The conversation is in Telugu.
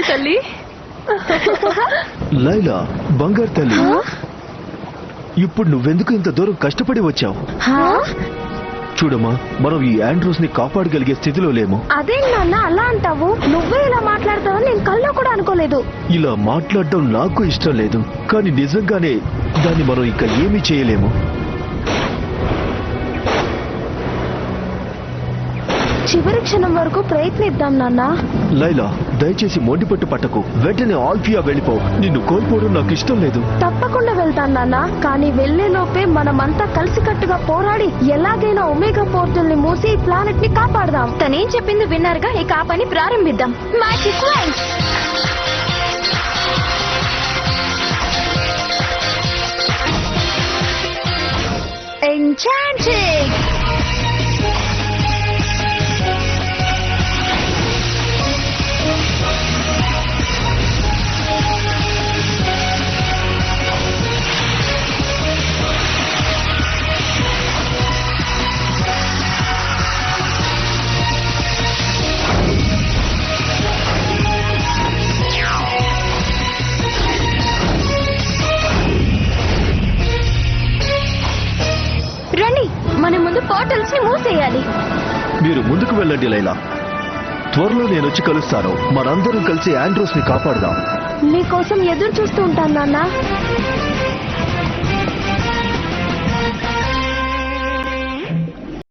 తల్లి. లైలా బంగారు తల్లి, ఇప్పుడు నువ్వెందుకు ఇంత దూరం కష్టపడి వచ్చావు? చూడమ్మా, మనం ఈ ఆండ్రూస్ ని కాపాడగలిగే స్థితిలో లేము. అదే నాన్న అలా అంటావు? నువ్వే ఇలా మాట్లాడతావని నేను కల్లో కూడా అనుకోలేదు. ఇలా మాట్లాడడం నాకు ఇష్టం లేదు, కానీ నిజంగానే దాన్ని మనం ఇంకా ఏమీ చేయలేము. చివరి క్షణం వరకు ప్రయత్నిద్దాం నాన్న. లైలా, దయచేసి మొండిపట్టు పట్టకు. వెంటనే ఆల్ఫియా వెళ్ళిపో. నిన్ను కోల్పోవడం నాకు ఇష్టం లేదు. తప్పకుండా వెళ్తాను నాన్న, కానీ వెళ్లే లోపే మనమంతా కలిసికట్టుగా పోరాడి ఎలాగైనా ఒమేగా పోర్టల్ ని మూసి ఈ ప్లానెట్ ని కాపాడదాం. తనేం చెప్పింది విన్నారుగా, ఇక ఆ పని ప్రారంభిద్దాం. Magic light. ఎన్చాంటింగ్. రండి, మన ముందు పోర్టల్స్ ని మూసేయాలి. మీరు ముందుకు వెళ్ళండి లైలా. త్వరలో నేను వచ్చి కలుస్తాను. మనందరం కలిసి ఆండ్రూస్ ని కాపాడదాం. మీకోసం ఎదురు చూస్తూ ఉంటాను నాన్న.